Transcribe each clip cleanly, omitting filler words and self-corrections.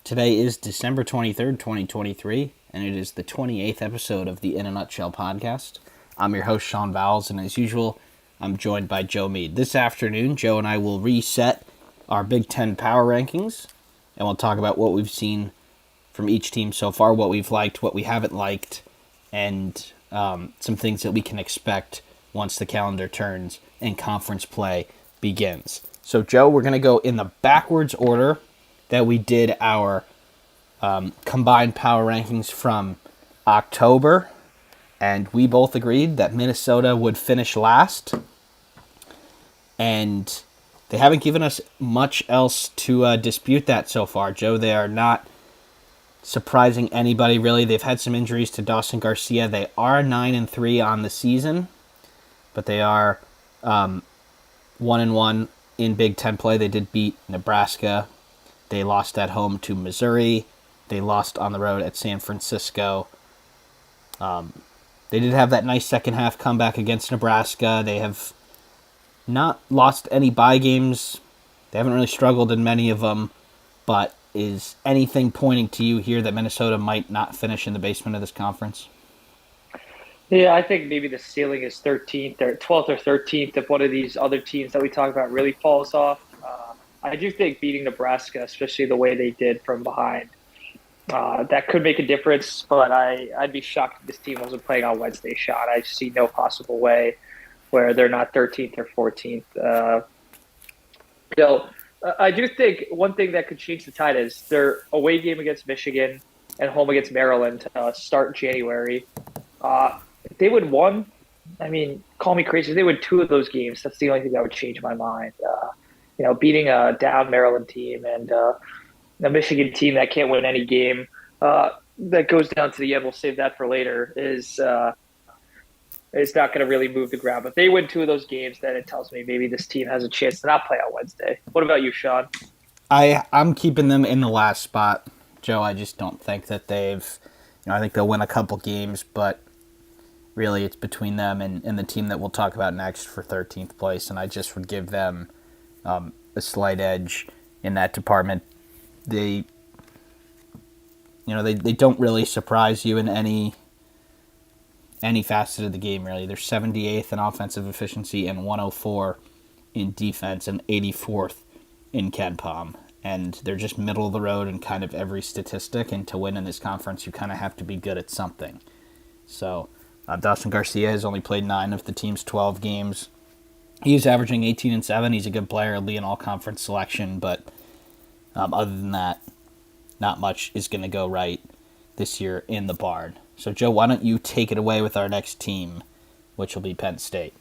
Today is December 23rd, 2023, and it is the 28th episode of the In a Nutshell podcast. I'm your host, Sean Vowells, and as usual, I'm joined by Joe Meade. This afternoon, Joe and I will reset our Big Ten power rankings, and we'll talk about what we've seen from each team so far, what we've liked, what we haven't liked, and some things that we can expect once the calendar turns and conference play begins. So, Joe, we're going to go in the backwards order that we did our combined power rankings from October, and we both agreed that Minnesota would finish last, and they haven't given us much else to dispute that so far, Joe. They are not surprising anybody, really. They've had some injuries to Dawson Garcia. They are 9-3 on the season, but they are 1-1 in Big Ten play. They did beat Nebraska. They lost at home to Missouri. They lost on the road at San Francisco. They did have that nice second half comeback against Nebraska. They have not lost any bye games. They haven't really struggled in many of them, but is anything pointing to you here that Minnesota might not finish in the basement of this conference? Yeah, I think maybe the ceiling is 13th or 12th or 13th if one of these other teams that we talk about really falls off. I do think beating Nebraska, especially the way they did from behind, that could make a difference. But I'd be shocked if this team wasn't playing on Wednesday. Shot. I see no possible way where they're not 13th or 14th. So I do think one thing that could change the tide is their away game against Michigan and home against Maryland start January. If they would one, I mean, call me crazy. If they win two of those games, that's the only thing that would change my mind. Beating a down Maryland team and a Michigan team that can't win any game that goes down to the end. We'll save that for later. Is not going to really move the ground. But if they win two of those games, then it tells me maybe this team has a chance to not play on Wednesday. What about you, Sean? I'm keeping them in the last spot, Joe. I just don't think that I think they'll win a couple games, but really it's between them and the team that we'll talk about next for 13th place, and I just would give them a slight edge in that department. They don't really surprise you in any facet of the game, really. They're 78th in offensive efficiency and 104 in defense and 84th in KenPom. And they're just middle of the road in kind of every statistic, and to win in this conference, you kind of have to be good at something. So Dawson Garcia has only played 9 of the team's 12 games. He's averaging 18-7. He's a good player, lead in all-conference selection, but other than that, not much is going to go right this year in the barn. So, Joe, why don't you take it away with our next team, which will be Penn State?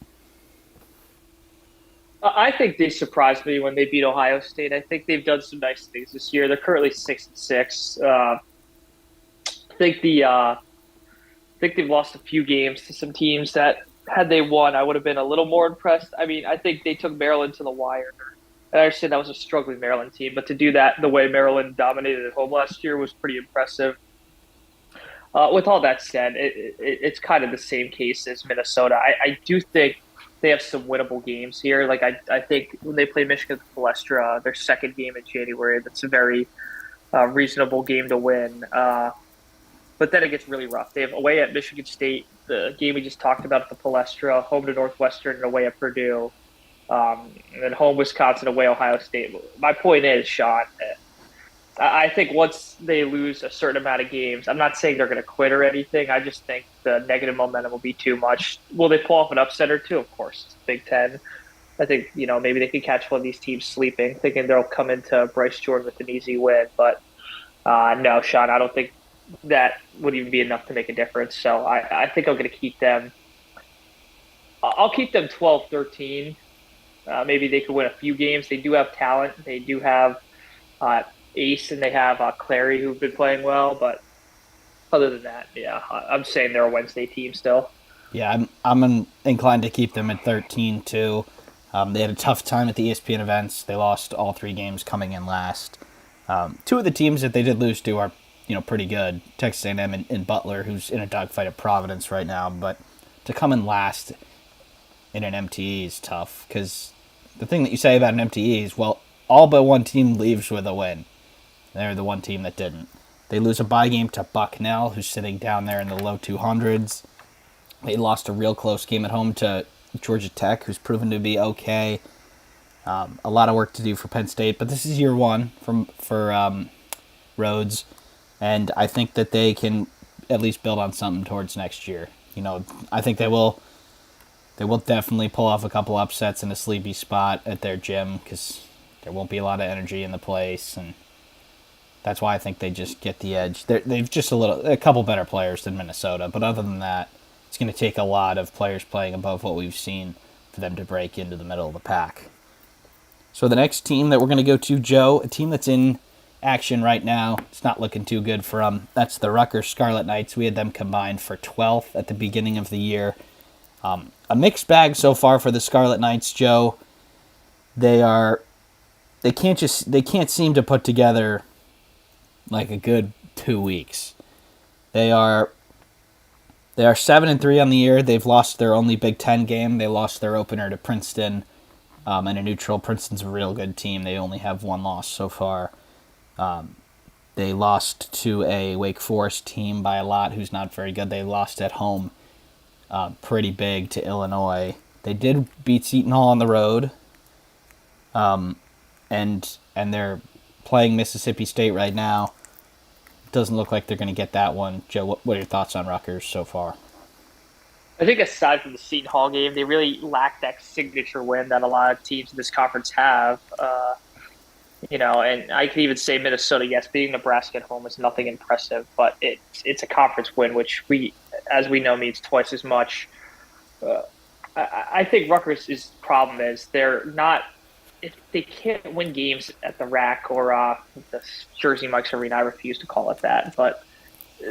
I think they surprised me when they beat Ohio State. I think they've done some nice things this year. They're currently 6-6. I think they've lost a few games to some teams that had they won, I would have been a little more impressed. I mean, I think they took Maryland to the wire. And I understand that was a struggling Maryland team, but to do that the way Maryland dominated at home last year was pretty impressive. With all that said, it's kind of the same case as Minnesota. I do think they have some winnable games here. Like I think when they play Michigan Palestra, their second game in January, that's a very reasonable game to win. But then it gets really rough. They have away at Michigan State, the game we just talked about at the Palestra, home to Northwestern, and away at Purdue, and then home Wisconsin, away Ohio State. My point is, Sean, I think once they lose a certain amount of games, I'm not saying they're going to quit or anything. I just think the negative momentum will be too much. Will they pull off an upset or two? Of course, it's Big Ten. I think maybe they could catch one of these teams sleeping, thinking they'll come into Bryce Jordan with an easy win. But no, Sean, I don't think that would even be enough to make a difference. So I think I'm going to keep them. I'll keep them 12, 13. Maybe they could win a few games. They do have talent. They do have Ace, and they have Clary, who've been playing well. But other than that, yeah, I'm saying they're a Wednesday team still. Yeah, I'm inclined to keep them at 13 too. They had a tough time at the ESPN events. They lost all 3 games coming in last. 2 of the teams that they did lose to are pretty good. Texas A&M and Butler, who's in a dogfight at Providence right now. But to come in last in an MTE is tough, because the thing that you say about an MTE is, well, all but one team leaves with a win. They're the one team that didn't. They lose a bye game to Bucknell, who's sitting down there in the low 200s. They lost a real close game at home to Georgia Tech, who's proven to be okay. A lot of work to do for Penn State, but this is year one for Rhodes, and I think that they can at least build on something towards next year. I think they will. They will definitely pull off a couple upsets in a sleepy spot at their gym because there won't be a lot of energy in the place, and that's why I think they just get the edge. They've just a couple better players than Minnesota, but other than that, it's going to take a lot of players playing above what we've seen for them to break into the middle of the pack. So the next team that we're going to go to, Joe, a team that's in action right now, it's not looking too good for them. That's the Rutgers Scarlet Knights. We had them combined for 12th at the beginning of the year. A mixed bag so far for the Scarlet Knights, Joe. They can't seem to put together like a good 2 weeks. They are 7-3 on the year. They've lost their only Big Ten game. They lost their opener to Princeton, and a neutral. Princeton's a real good team. They only have one loss so far. They lost to a Wake Forest team by a lot, who's not very good. They lost at home pretty big to Illinois. They did beat Seton Hall on the road, and they're playing Mississippi State right now. Doesn't look like they're going to get that one. Joe, what are your thoughts on Rutgers so far? I think aside from the Seton Hall game, they really lack that signature win that a lot of teams in this conference have. And I could even say Minnesota, yes, beating Nebraska at home is nothing impressive, but it's a conference win, which as we know, means twice as much. I think Rutgers' problem is they're not, if they can't win games at the RAC or the Jersey Mike's Arena, I refuse to call it that, but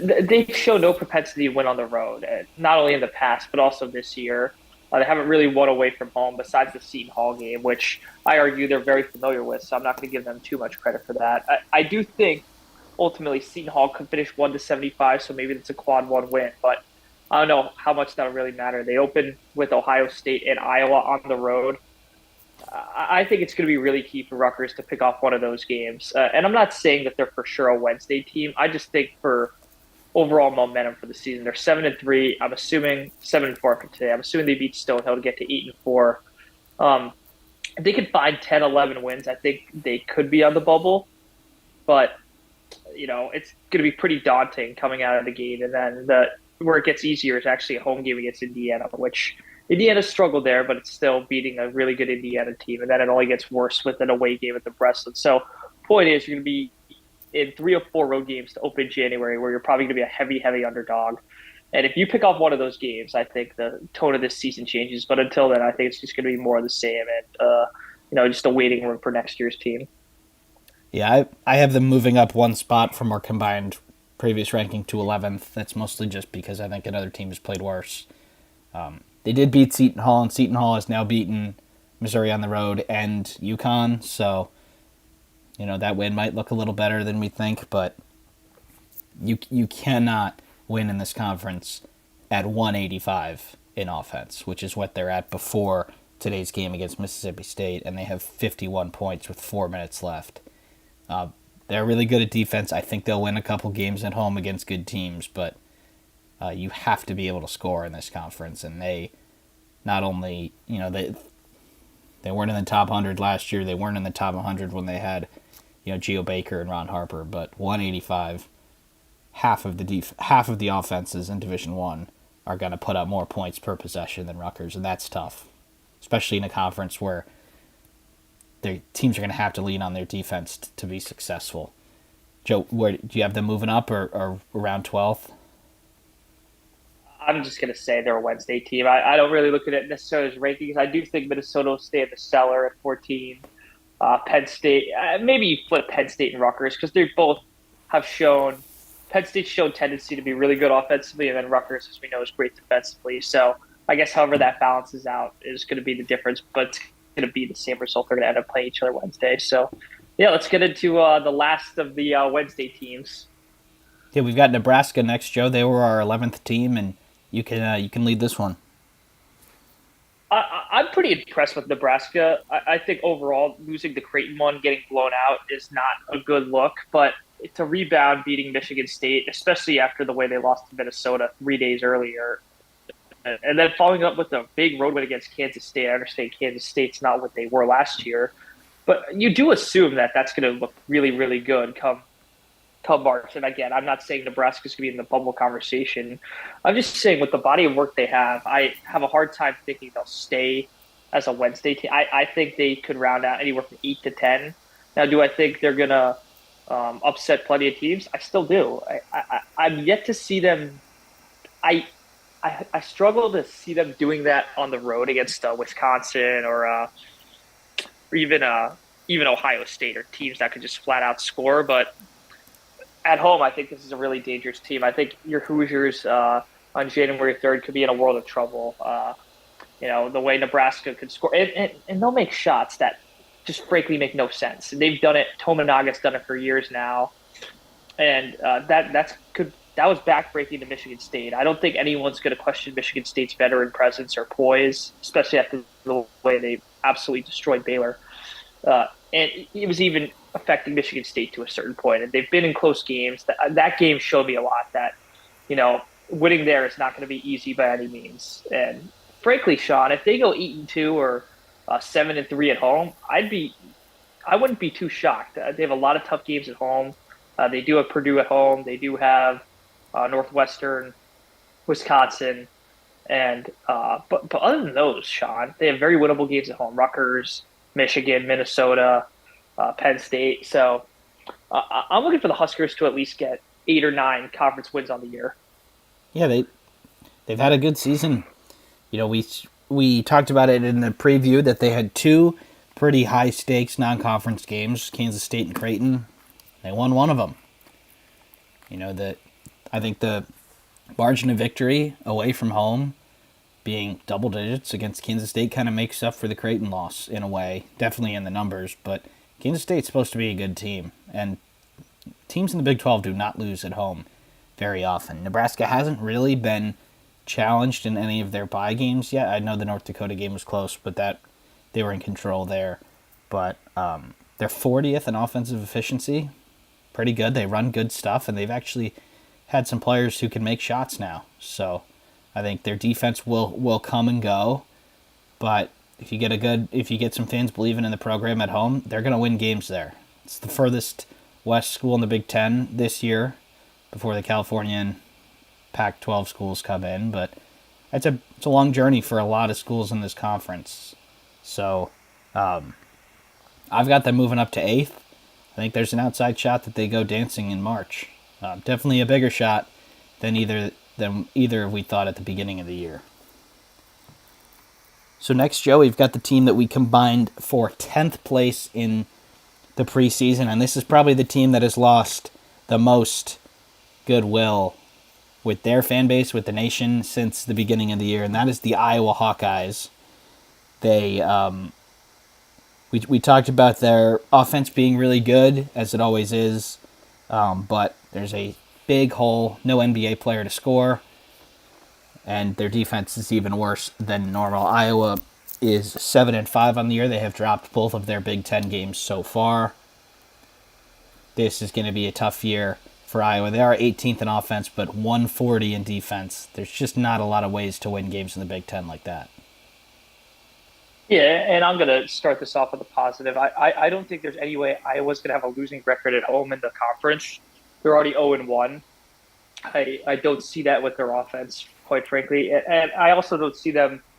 they've shown no propensity to win on the road, not only in the past, but also this year. They haven't really won away from home besides the Seton Hall game, which I argue they're very familiar with, so I'm not going to give them too much credit for that. I do think ultimately Seton Hall could finish 1-75, so maybe it's a quad one win, but I don't know how much that'll really matter. They open with Ohio State and Iowa on the road. I think it's going to be really key for Rutgers to pick off one of those games. And I'm not saying that they're for sure a Wednesday team. I just think for overall momentum for the season, they're 7-3. I'm assuming 7-4 for today. I'm assuming they beat Stonehill to get to 8-4. If they could find 10, 11 wins, I think they could be on the bubble. But it's going to be pretty daunting coming out of the gate, and then where it gets easier is actually a home game against Indiana, which Indiana struggled there, but it's still beating a really good Indiana team, and then it only gets worse with an away game at the Breslin. So, point is, you're going to be in 3 or 4 road games to open January, where you're probably going to be a heavy, heavy underdog. And if you pick off one of those games, I think the tone of this season changes. But until then, I think it's just going to be more of the same, and just a waiting room for next year's team. Yeah, I have them moving up one spot from our combined previous ranking to 11th. That's mostly just because I think another team has played worse. They did beat Seton Hall, and Seton Hall has now beaten Missouri on the road and UConn, so that win might look a little better than we think, but you cannot win in this conference at 185 in offense, which is what they're at before today's game against Mississippi State, and they have 51 points with 4 minutes left. They're really good at defense. I think they'll win a couple games at home against good teams, but you have to be able to score in this conference, and they not only, they weren't in the top 100 last year, they weren't in the top 100 when they had, Geo Baker and Ron Harper, but 185, half of the offenses in Division I are going to put up more points per possession than Rutgers, and that's tough, especially in a conference where their teams are going to have to lean on their defense to be successful. Joe, where do you have them moving up or around 12th? I'm just going to say they're a Wednesday team. I don't really look at it necessarily as rankings. I do think Minnesota will stay in the cellar at 14. Penn State, maybe you flip Penn State and Rutgers because they both have shown – Penn State's shown tendency to be really good offensively, and then Rutgers, as we know, is great defensively. So I guess however that balances out is going to be the difference, but it's going to be the same result. They're going to end up playing each other Wednesday. So, yeah, let's get into the last of the Wednesday teams. Yeah, we've got Nebraska next, Joe. They were our 11th team, and you can lead this one. I'm pretty impressed with Nebraska. I think overall losing the Creighton one, getting blown out, is not a good look. But to rebound beating Michigan State, especially after the way they lost to Minnesota 3 days earlier, and then following up with a big road win against Kansas State. I understand Kansas State's not what they were last year, but you do assume that that's going to look really, really good come March. And again, I'm not saying Nebraska's going to be in the bubble conversation. I'm just saying with the body of work they have, I have a hard time thinking they'll stay as a Wednesday team. I think they could round out anywhere from 8 to 10. Now, do I think they're going to upset plenty of teams? I still do. I'm yet to see them. I, I struggle to see them doing that on the road against Wisconsin or even Ohio State or teams that could just flat out score. But at home, I think this is a really dangerous team. I think your Hoosiers on January 3rd could be in a world of trouble. The way Nebraska could score, and they'll make shots that just frankly make no sense. And they've done it. Tominaga's done it for years now, and that was backbreaking to Michigan State. I don't think anyone's going to question Michigan State's veteran presence or poise, especially after the way they absolutely destroyed Baylor. And it was even affecting Michigan State to a certain point. And they've been in close games. That game showed me a lot that, winning there is not going to be easy by any means. And frankly, Sean, if they go 8-2 or 7-3 at home, I wouldn't be too shocked. They have a lot of tough games at home. They do have Purdue at home. They do have Northwestern, Wisconsin, and but other than those, Sean, they have very winnable games at home. Rutgers, Michigan, Minnesota, Penn State. So I'm looking for the Huskers to at least get 8 or 9 conference wins on the year. Yeah, they've had a good season. We talked about it in the preview that they had two pretty high stakes non-conference games, Kansas State and Creighton. They won one of them. That I think the margin of victory away from home being double digits against Kansas State kind of makes up for the Creighton loss in a way, definitely in the numbers, but Kansas State's supposed to be a good team, and teams in the Big 12 do not lose at home very often. Nebraska hasn't really been challenged in any of their bye games yet. I know the North Dakota game was close, but that they were in control there. But they're 40th in offensive efficiency, pretty good. They run good stuff, and they've actually had some players who can make shots now. So I think their defense will come and go, but if you get some fans believing in the program at home, they're going to win games there. It's the furthest West school in the Big Ten this year, before the California and Pac-12 schools come in, but it's a long journey for a lot of schools in this conference. So I've got them moving up to 8th. I think there's an outside shot that they go dancing in March. Definitely a bigger shot than either we thought at the beginning of the year. So next, Joe, we've got the team that we combined for 10th place in the preseason, and this is probably the team that has lost the most goodwill with their fan base, with the nation, since the beginning of the year, and that is the Iowa Hawkeyes. We talked about their offense being really good, as it always is, but there's a big hole, no NBA player to score, and their defense is even worse than normal. Iowa is 7-5 on the year. They have dropped both of their Big Ten games so far. This is going to be a tough year for Iowa. They are 18th in offense, but 140 in defense. There's just not a lot of ways to win games in the Big Ten like that. Yeah, and I'm going to start this off with a positive. I don't think there's any way Iowa's going to have a losing record at home in the conference. They're already 0-1. I don't see that with their offense, quite frankly. And I also don't see them –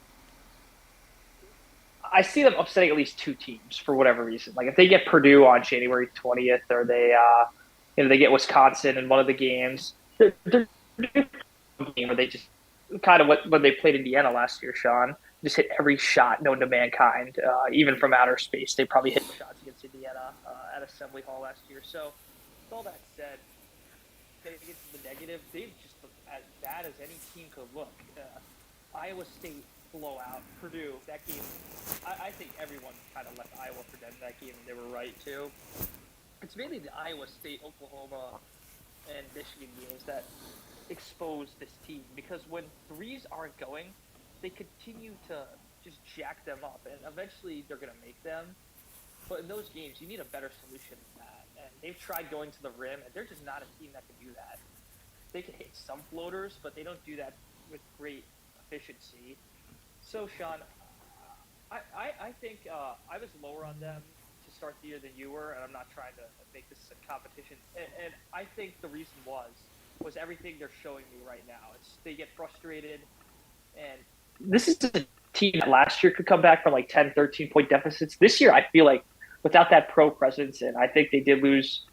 I see them upsetting at least two teams for whatever reason. Like if they get Purdue on January 20th or they get Wisconsin in one of the games, they're a game where they just kind of when they played Indiana last year, Sean, just hit every shot known to mankind, even from outer space. They probably hit shots against Indiana at Assembly Hall last year. So with all that said, getting into the negative, they've just looked as bad as any team could look. Iowa State blowout, Purdue, that game, I think everyone kind of left Iowa for dead in that game, and they were right too. It's mainly the Iowa State, Oklahoma, and Michigan games that expose this team, because when threes aren't going, they continue to just jack them up, and eventually they're going to make them. But in those games, you need a better solution than that. And they've tried going to the rim, and they're just not a team that can do that. They can hit some floaters, but they don't do that with great efficiency. So, Sean, I think I was lower on them to start the year than you were, and I'm not trying to make this a competition. And I think the reason was everything they're showing me right now. It's they get frustrated, and this is a team that last year could come back from like 10, 13 point deficits. This year, I feel like without that pro presence, and I think they did lose.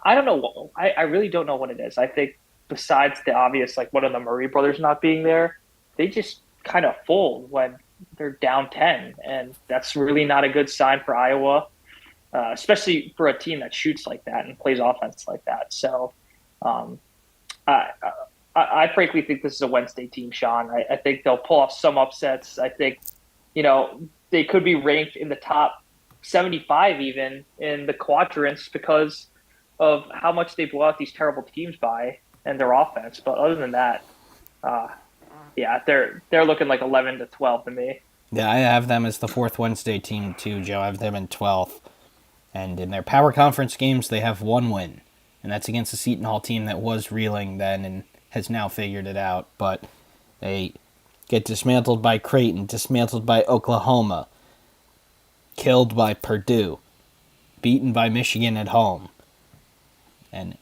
I don't know. I really don't know what it is. I think besides the obvious, like one of the Murray brothers not being there, they just kind of fold when they're down 10. And that's really not a good sign for Iowa, especially for a team that shoots like that and plays offense like that. So um, I, I frankly think this is a Wednesday team, Sean. I think they'll pull off some upsets. I think, they could be ranked in the top 75 even in the quadrants because of how much they blow out these terrible teams by and their offense. But other than that, uh, yeah, they're looking like 11 to 12 to me. Yeah, I have them as the fourth Wednesday team too, Joe. I have them in 12th. And in their power conference games, they have one win. And that's against the Seton Hall team that was reeling then and has now figured it out. But they get dismantled by Creighton, dismantled by Oklahoma, killed by Purdue, beaten by Michigan at home. And,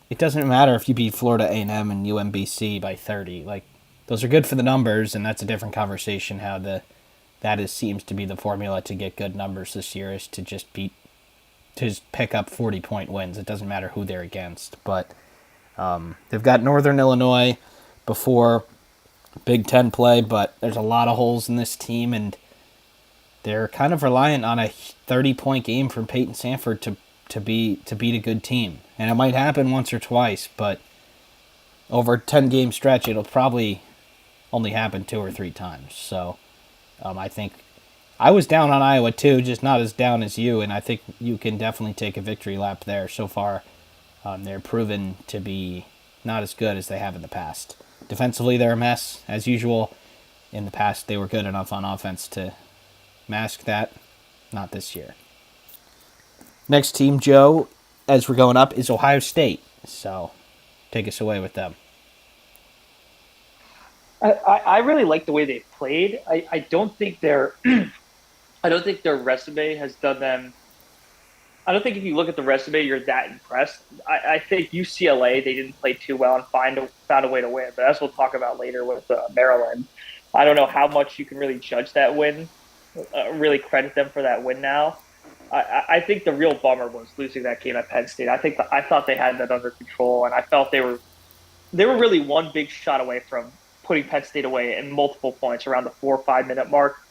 it doesn't matter if you beat Florida A&M and UMBC by 30. Like, those are good for the numbers, and that's a different conversation how seems to be the formula to get good numbers this year is to just pick up 40-point wins. It doesn't matter who they're against. But they've got Northern Illinois before Big Ten play, but there's a lot of holes in this team, and they're kind of reliant on a 30-point game from Peyton Sanford to beat a good team. And it might happen once or twice, but over a 10-game stretch, it'll probably only happen 2 or 3 times. So I think I was down on Iowa too, just not as down as you, and I think you can definitely take a victory lap there. So far, they're proven to be not as good as they have in the past. Defensively, they're a mess, as usual. In the past, they were good enough on offense to mask that. Not this year. Next team, Joe, as we're going up, is Ohio State. So take us away with them. I really like the way they've played. I don't think I don't think their resume has done them. I don't think if you look at the resume, you're that impressed. I think UCLA they didn't play too well and found a way to win. But as we'll talk about later with Maryland, I don't know how much you can really judge that win, really credit them for that win now. I think the real bummer was losing that game at Penn State. I thought they had that under control, and I felt they were really one big shot away from putting Penn State away in multiple points around the 4 or 5 minute mark.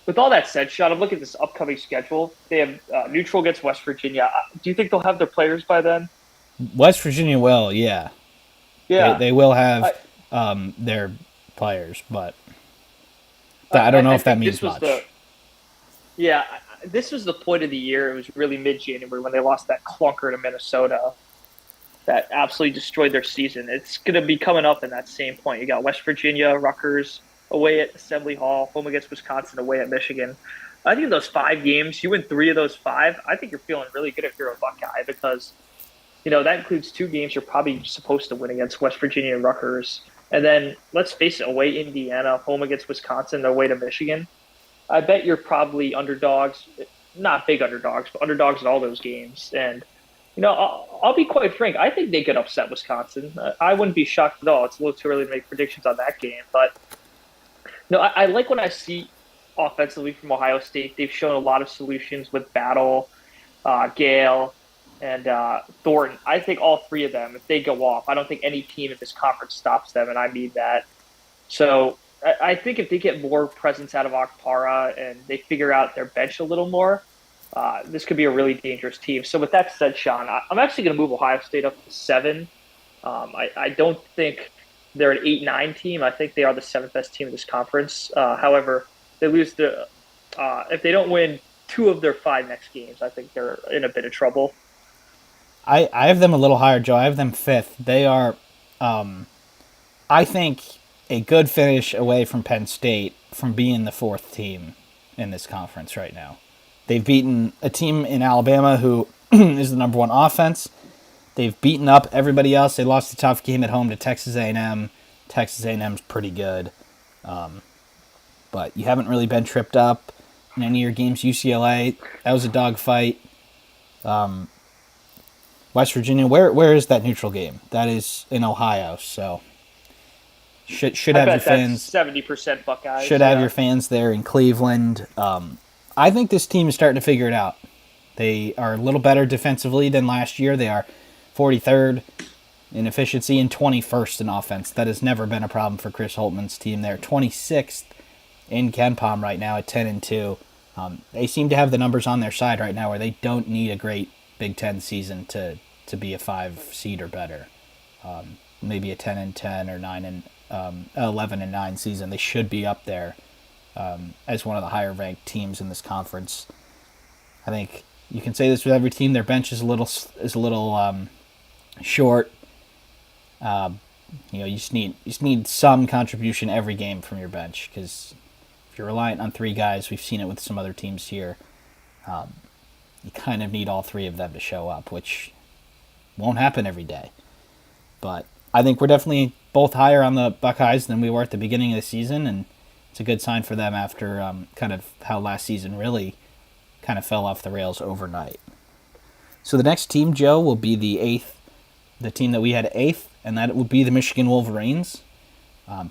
With all that said, Sean, I'm looking at this upcoming schedule. They have neutral against West Virginia. Do you think they'll have their players by then? West Virginia will, yeah. Yeah, They will have I, their players, but I don't know I if that think means this was much. this was the point of the year. It was really mid-January when they lost that clunker to Minnesota that absolutely destroyed their season. It's going to be coming up in that same point. You got West Virginia, Rutgers away at Assembly Hall, home against Wisconsin, away at Michigan. I think those 5 games, you win 3 of those 5. I think you're feeling really good if you're a Buckeye because that includes 2 games you're probably supposed to win against West Virginia and Rutgers. And then let's face it, away Indiana, home against Wisconsin, away to Michigan. I bet you're probably underdogs, not big underdogs, but underdogs in all those games. And I'll be quite frank. I think they could upset Wisconsin. I wouldn't be shocked at all. It's a little too early to make predictions on that game, but no, I like when I see offensively from Ohio State. They've shown a lot of solutions with Battle, Gale, and Thornton. I think all 3 of them, if they go off, I don't think any team in this conference stops them, and I mean that. So I think if they get more presence out of Akpara and they figure out their bench a little more, this could be a really dangerous team. So with that said, Sean, I'm actually going to move Ohio State up to 7. I don't think they're an 8-9 team. I think they are the 7th best team in this conference. However, if they don't win 2 of their 5 next games, I think they're in a bit of trouble. I have them a little higher, Joe. I have them 5th. They are, I think, a good finish away from Penn State from being the fourth team in this conference right now. They've beaten a team in Alabama who is the number one offense. They've beaten up everybody else. They lost a tough game at home to Texas A&M. Texas A&M's pretty good. But you haven't really been tripped up in any of your games. UCLA, that was a dogfight. West Virginia, where is that neutral game? That is in Ohio, so should I have your bet that's fans 70% Buckeyes. should have your fans there in Cleveland. I think this team is starting to figure it out. They are a little better defensively than last year. They are 43rd in efficiency and 21st in offense. That has never been a problem for Chris Holtman's team. They're 26th in KenPom right now at 10-2. They seem to have the numbers on their side right now where they don't need a great Big Ten season to be a 5 seed or better. Maybe a 10-10 or 11-9 season. They should be up there as one of the higher ranked teams in this conference. I think you can say this with every team. Their bench is a little short. You just need some contribution every game from your bench, because if you're reliant on 3 guys, we've seen it with some other teams here. You kind of need all 3 of them to show up, which won't happen every day. But I think we're definitely both higher on the Buckeyes than we were at the beginning of the season, and it's a good sign for them after kind of how last season really kind of fell off the rails overnight. So the next team, Joe, will be the team that we had 8th, and that would be the Michigan Wolverines.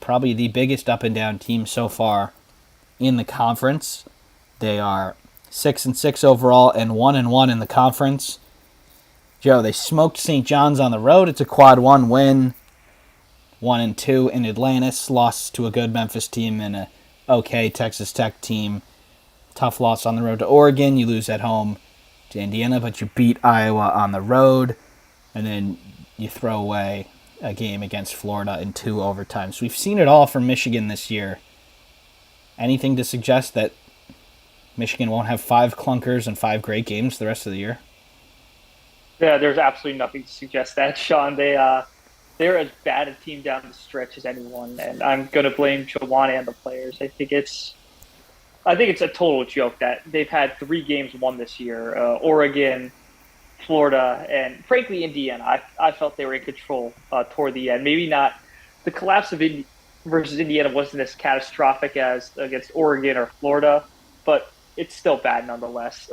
Probably the biggest up and down team so far in the conference. They are 6-6 overall and 1-1 in the conference. Joe, they smoked St. John's on the road. It's a quad 1 win. 1-2 in Atlantis. Lost to a good Memphis team and a okay Texas Tech team. Tough loss on the road to Oregon. You lose at home to Indiana, but you beat Iowa on the road. And then you throw away a game against Florida in 2 overtimes. We've seen it all from Michigan this year. Anything to suggest that Michigan won't have 5 clunkers and 5 great games the rest of the year? Yeah, there's absolutely nothing to suggest that, Sean. They're as bad a team down the stretch as anyone, and I'm going to blame Joanna and the players. I think it's a total joke that they've had 3 games won this year. Oregon, Florida, and frankly Indiana. I felt they were in control toward the end. Maybe not. The collapse of versus Indiana wasn't as catastrophic as against Oregon or Florida, but it's still bad nonetheless.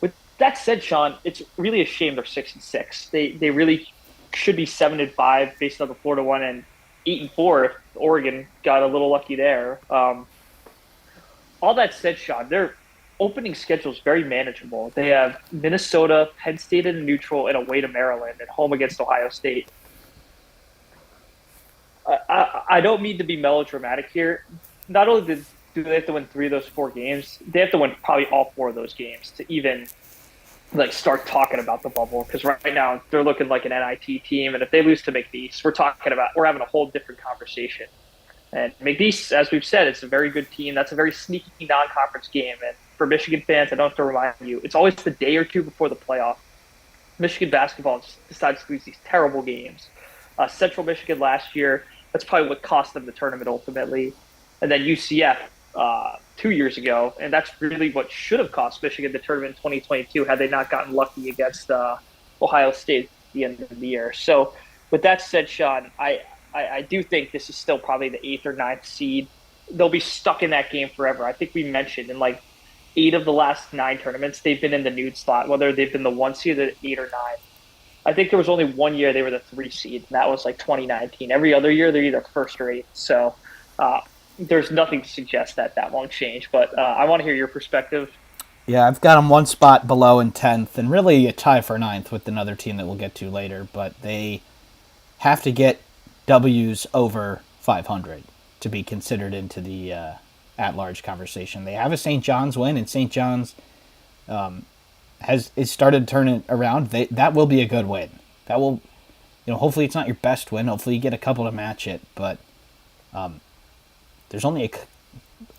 With that said, Sean, it's really a shame they're 6-6. They really should be 7-5 based on the Florida one, and 8-4 if Oregon got a little lucky there. All that said, Sean, their opening schedule is very manageable. They have Minnesota, Penn State in a neutral, and away to Maryland, and home against Ohio State. I don't mean to be melodramatic here. Not only do they have to win 3 of those 4 games, they have to win probably all 4 of those games to even start talking about the bubble. Because right now they're looking like an NIT team, and if they lose to McNeese, we're having a whole different conversation. And McNeese, as we've said, it's a very good team. That's a very sneaky non-conference game. And for Michigan fans, I don't have to remind you, it's always the day or two before the playoff. Michigan basketball decides to lose these terrible games. Central Michigan last year, that's probably what cost them the tournament ultimately. And then UCF 2 years ago, and that's really what should have cost Michigan the tournament in 2022 had they not gotten lucky against Ohio State at the end of the year. So with that said, Sean, I do think this is still probably the 8th or 9th seed. They'll be stuck in that game forever. I think we mentioned in 8 of the last 9 tournaments, they've been in the nude slot, whether they've been the 1 seed or the 8 or 9. I think there was only 1 year they were the 3 seed, and that was 2019. Every other year, they're either 1st or 8th. So there's nothing to suggest that won't change. But I want to hear your perspective. Yeah, I've got them 1 spot below in 10th, and really a tie for 9th with another team that we'll get to later. But they have to get W's over 500 to be considered into the at-large conversation. They have a St. John's win, and St. John's has started to turn it around. That will be a good win. That will, hopefully it's not your best win. Hopefully you get a couple to match it. But there's only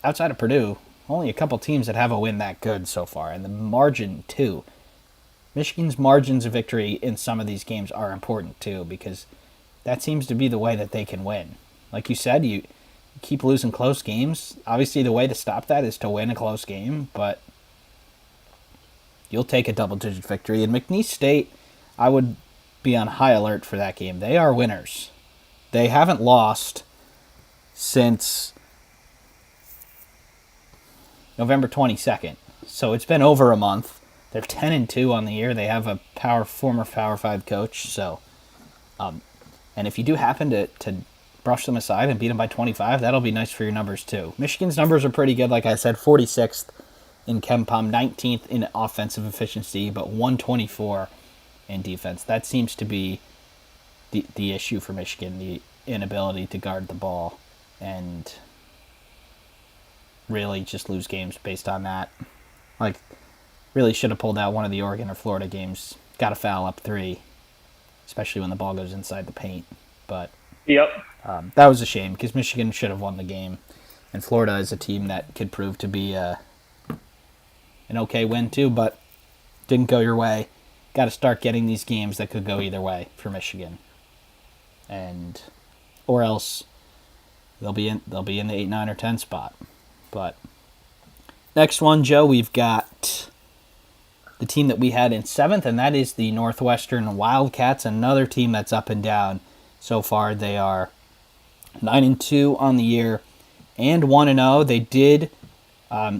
outside of Purdue, only a couple teams that have a win that good so far, and the margin too. Michigan's margins of victory in some of these games are important too, because that seems to be the way that they can win. like you said, you keep losing close games. Obviously, the way to stop that is to win a close game, but you'll take a double-digit victory. And McNeese State, I would be on high alert for that game. They are winners. They haven't lost since November 22nd. So it's been over a month. They're 10-2 on the year. They have a former Power 5 coach. So, and if you do happen to brush them aside and beat them by 25, that'll be nice for your numbers too. Michigan's numbers are pretty good. Like I said, 46th in KenPom, 19th in offensive efficiency, but 124 in defense. That seems to be the issue for Michigan, the inability to guard the ball and really just lose games based on that. Like, really should have pulled out one of the Oregon or Florida games. Got a foul up 3, especially when the ball goes inside the paint. But Yep. that was a shame because Michigan should have won the game. And Florida is a team that could prove to be an okay win too, but didn't go your way. Got to start getting these games that could go either way for Michigan, or else they'll be in the 8, 9, or 10 spot. But next one, Joe, we've got the team that we had in 7th, and that is the Northwestern Wildcats, another team that's up and down. So far, they are 9-2 on the year and 1-0. They did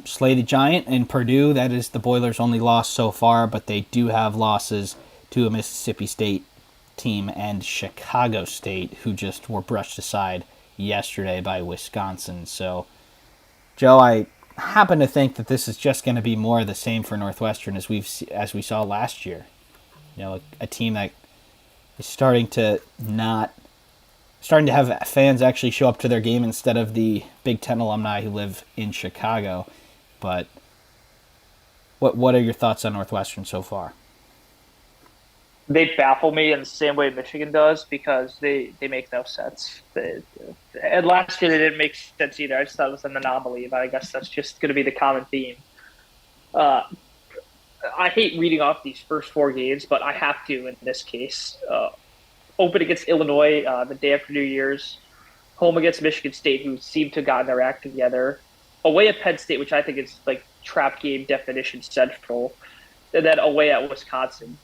slay the Giant in Purdue. That is the Boilers' only loss so far, but they do have losses to a Mississippi State team and Chicago State, who just were brushed aside yesterday by Wisconsin. So, Joe, I happen to think that this is just going to be more of the same for Northwestern as we saw last year. You know, a team that is starting to have fans actually show up to their game instead of the Big Ten alumni who live in Chicago. But what are your thoughts on Northwestern so far? They baffle me in the same way Michigan does because they make no sense. And last year they didn't make sense either. I just thought it was an anomaly, but I guess that's just going to be the common theme. I hate reading off these first 4 games, but I have to in this case. Open against Illinois the day after New Year's. Home against Michigan State, who seem to have gotten their act together. Away at Penn State, which I think is like trap game definition central. And then away at Wisconsin.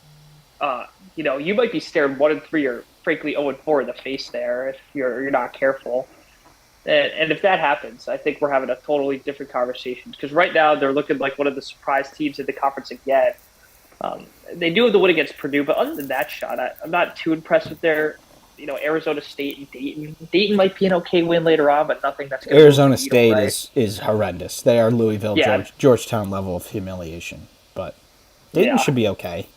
You might be staring 1-3 or frankly 0-4 in the face there if you're not careful. And if that happens, I think we're having a totally different conversation because right now they're looking like one of the surprise teams in the conference again. They do have the win against Purdue, but other than that shot, I'm not too impressed with their, Arizona State and Dayton. Dayton might be an okay win later on, but nothing that's going to Arizona State is horrendous. They are Louisville, Yeah. Georgetown level of humiliation, but Dayton should be okay.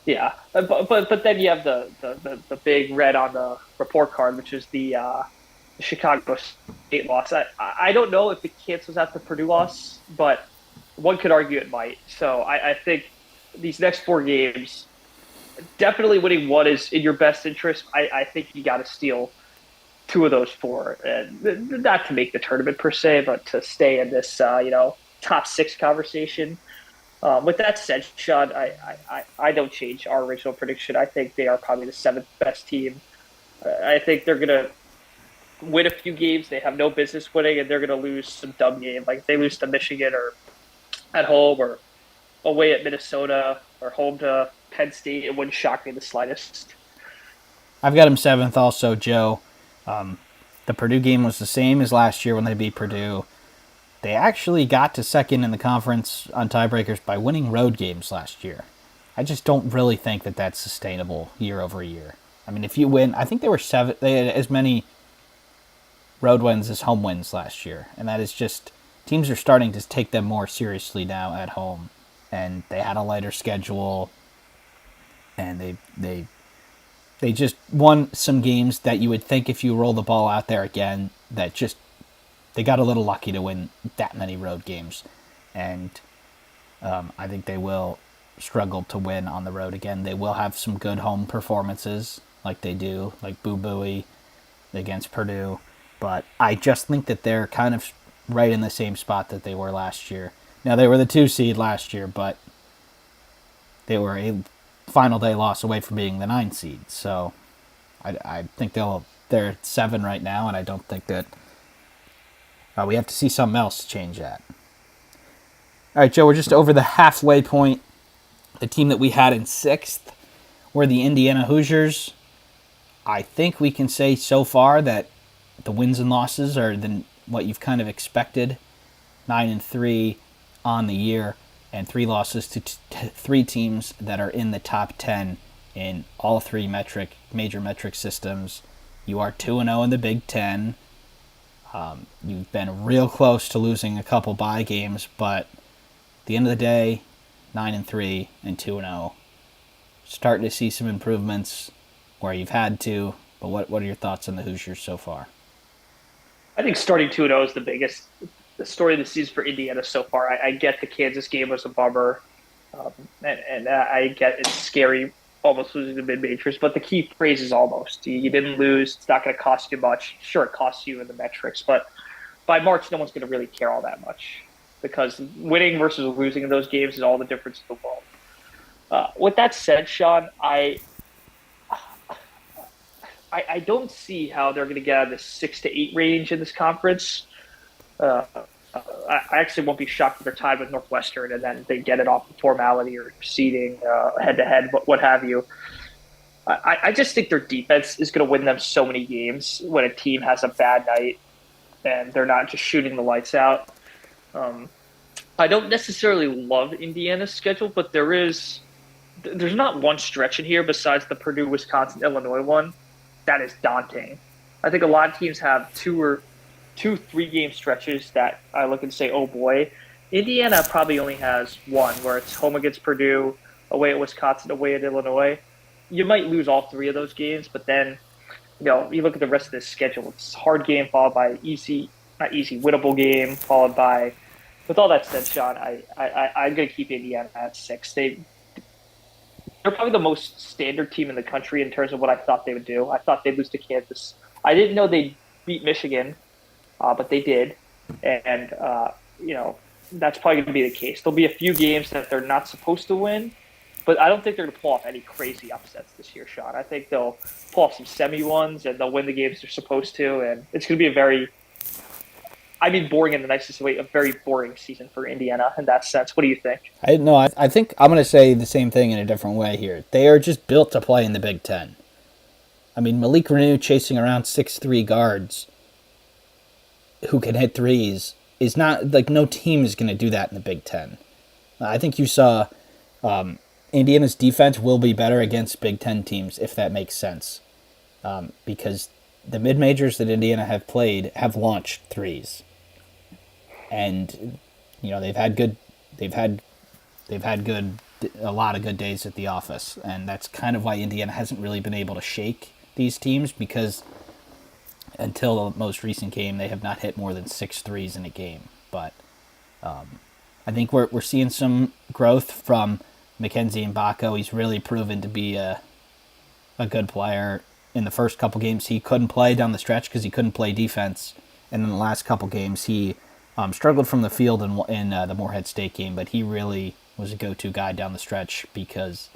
Yeah, but then you have the big red on the report card, which is the Chicago State loss. I don't know if it cancels out the Purdue loss, but one could argue it might. So I think these next 4 games, definitely winning one is in your best interest. I think you got to steal 2 of those 4, and not to make the tournament per se, but to stay in this top 6 conversation. With that said, Sean, I don't change our original prediction. I think they are probably the 7th best team. I think they're going to win a few games they have no business winning, and they're going to lose some dumb game. Like if they lose to Michigan or at home or away at Minnesota or home to Penn State, it wouldn't shock me the slightest. I've got them 7th also, Joe. The Purdue game was the same as last year when they beat Purdue. They actually got to 2nd in the conference on tiebreakers by winning road games last year. I just don't really think that that's sustainable year over year. I mean, if you win, I think they had as many road wins as home wins last year. And that is just, teams are starting to take them more seriously now at home. And they had a lighter schedule. And they just won some games that you would think if you roll the ball out there again, that just, they got a little lucky to win that many road games. And I think they will struggle to win on the road again. They will have some good home performances like they do, like Boo Booey against Purdue. But I just think that they're kind of right in the same spot that they were last year. Now, they were the 2 seed last year, but they were a final day loss away from being the 9 seed. So I think they'll They're at 7 right now, and I don't think that we have to see something else change that. All right, Joe, we're just over the halfway point. The team that we had in 6th were the Indiana Hoosiers. I think we can say so far that the wins and losses are what you've kind of expected. 9-3 on the year, and 3 losses to 3 teams that are in the top 10 in all 3 major metric systems. You are 2-0 in the Big Ten. You've been real close to losing a couple bye games, but at the end of the day, 9-3 and 2-0. Starting to see some improvements where you've had to, but what are your thoughts on the Hoosiers so far? I think starting 2-0 is the biggest the story of the season for Indiana so far. I get the Kansas game was a bummer, and I get it's scary almost losing the mid majors, but the key phrase is almost. You didn't lose. It's not going to cost you much. Sure, it costs you in the metrics, but by March, no one's going to really care all that much because winning versus losing in those games is all the difference in the world. With that said, Sean, I don't see how they're going to get out of the 6 to 8 range in this conference. Uh, I actually won't be shocked if they're tied with Northwestern and then they get it off the formality or seeding head to head, what have you. I just think their defense is going to win them so many games when a team has a bad night and they're not just shooting the lights out. I don't necessarily love Indiana's schedule, but there's not one stretch in here besides the Purdue, Wisconsin, Illinois one that is daunting. I think a lot of teams have 3 game stretches that I look and say, oh boy. Indiana probably only has one where it's home against Purdue, away at Wisconsin, away at Illinois. You might lose all 3 of those games, but then you look at the rest of this schedule. It's hard game followed by not easy, winnable game followed by. With all that said, Sean, I'm going to keep Indiana at 6. They're probably the most standard team in the country in terms of what I thought they would do. I thought they'd lose to Kansas. I didn't know they'd beat Michigan, but they did. And, that's probably going to be the case. There'll be a few games that they're not supposed to win, but I don't think they're going to pull off any crazy upsets this year, Sean. I think they'll pull off some semi-ones, and they'll win the games they're supposed to. And it's going to be boring in the nicest way, a very boring season for Indiana in that sense. What do you think? I think I'm going to say the same thing in a different way here. They are just built to play in the Big Ten. I mean, Malik Renew chasing around 6'3" guards who can hit threes is not, like, no team is going to do that in the Big Ten. I think you saw Indiana's defense will be better against Big Ten teams, if that makes sense. Because the mid-majors that Indiana have played have launched threes. And, they've had a lot of good days at the office. And that's kind of why Indiana hasn't really been able to shake these teams, because until the most recent game, they have not hit more than 6 threes in a game. But I think we're seeing some growth from Mackenzie Mbako. He's really proven to be a good player. In the first couple games, he couldn't play down the stretch because he couldn't play defense. And in the last couple games, he struggled from the field in the Morehead State game, but he really was a go-to guy down the stretch because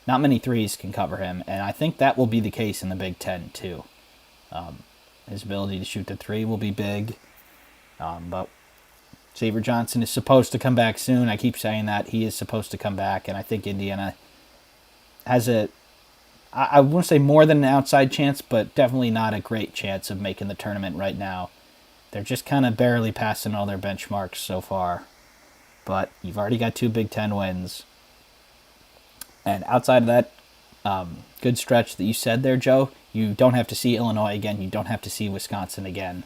not many threes can cover him. And I think that will be the case in the Big Ten, too. His ability to shoot the 3 will be big. But Xavier Johnson is supposed to come back soon. I keep saying that. He is supposed to come back, and I think Indiana has I wouldn't say more than an outside chance, but definitely not a great chance of making the tournament right now. They're just kind of barely passing all their benchmarks so far. But you've already got 2 Big Ten wins. And outside of that good stretch that you said there, Joe, you don't have to see Illinois again. You don't have to see Wisconsin again.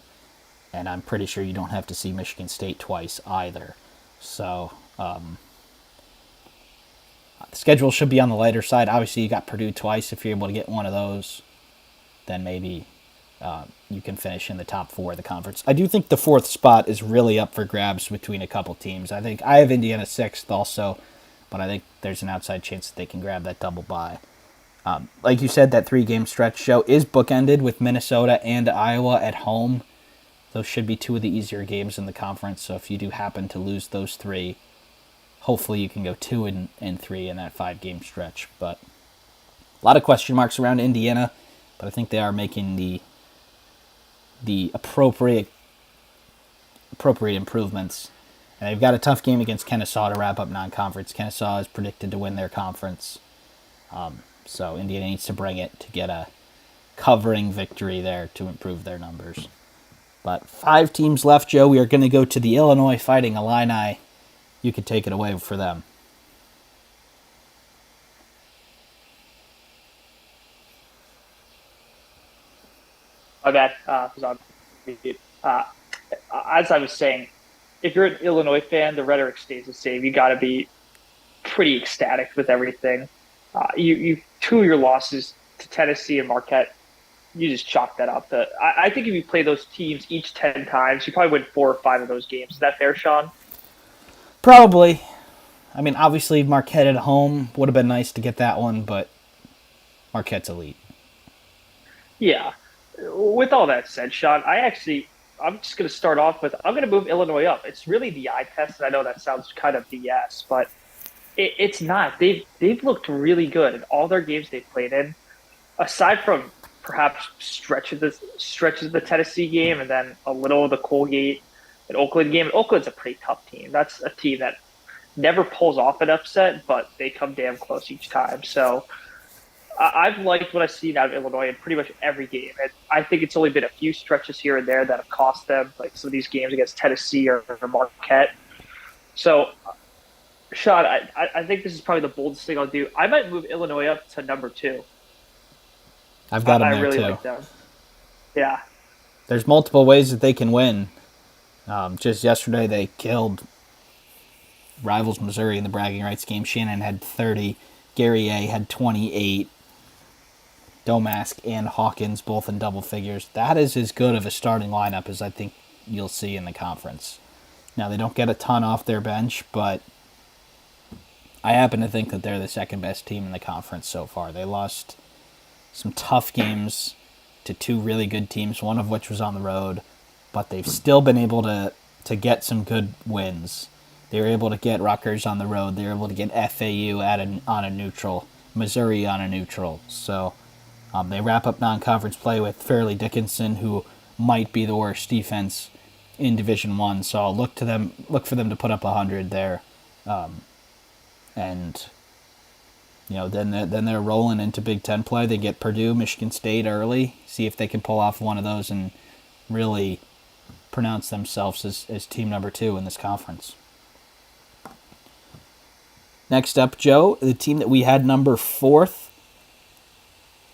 And I'm pretty sure you don't have to see Michigan State twice either. So the schedule should be on the lighter side. Obviously, you got Purdue twice. If you're able to get one of those, then maybe you can finish in the top 4 of the conference. I do think the 4th spot is really up for grabs between a couple teams. I think I have Indiana 6th also, but I think there's an outside chance that they can grab that double bye. Like you said, that 3-game stretch show is bookended with Minnesota and Iowa at home. Those should be 2 of the easier games in the conference, so if you do happen to lose those 3, hopefully you can go 2-3 in that 5-game stretch. But a lot of question marks around Indiana, but I think they are making the the appropriate improvements. And they've got a tough game against Kennesaw to wrap up non-conference. Kennesaw is predicted to win their conference. So Indiana needs to bring it to get a covering victory there to improve their numbers. But 5 teams left, Joe. We are going to go to the Illinois Fighting Illini. You could take it away for them. My bad. Was on mute. As I was saying, if you're an Illinois fan, the rhetoric stays the same. You got to be pretty ecstatic with everything. You 2 of your losses to Tennessee and Marquette, you just chalk that up. I think if you play those teams each 10 times, you probably win 4 or 5 of those games. Is that fair, Sean? Probably. I mean, obviously Marquette at home would have been nice to get that one, but Marquette's elite. Yeah. With all that said, Sean, I'm just going to start off with I'm going to move Illinois up. It's really the eye test, and I know that sounds kind of BS, but it's not. They've looked really good in all their games they've played in, aside from perhaps stretches of the Tennessee game and then a little of the Colgate and Oakland game. And Oakland's a pretty tough team. That's a team that never pulls off an upset, but they come damn close each time. So I've liked what I've seen out of Illinois in pretty much every game. And I think it's only been a few stretches here and there that have cost them, like some of these games against Tennessee or Marquette. So, Sean, I think this is probably the boldest thing I'll do. I might move Illinois up to number 2. I've got them I there really too. like them. Yeah. There's multiple ways that they can win. Just yesterday, they killed rivals Missouri in the bragging rights game. Shannon had 30. Gary A had 28. Domask and Hawkins both in double figures. That is as good of a starting lineup as I think you'll see in the conference. Now, they don't get a ton off their bench, but I happen to think that they're the second best team in the conference so far. They lost some tough games to 2 really good teams, one of which was on the road, but they've still been able to get some good wins. They were able to get Rutgers on the road. They were able to get FAU on a neutral, Missouri on a neutral. So they wrap up non-conference play with Fairleigh Dickinson, who might be the worst defense in Division I. So I'll look for them to put up 100 there, and then they're rolling into Big Ten play. They get Purdue, Michigan State early. See if they can pull off one of those and really pronounce themselves as team number 2 in this conference. Next up, Joe, the team that we had number 4th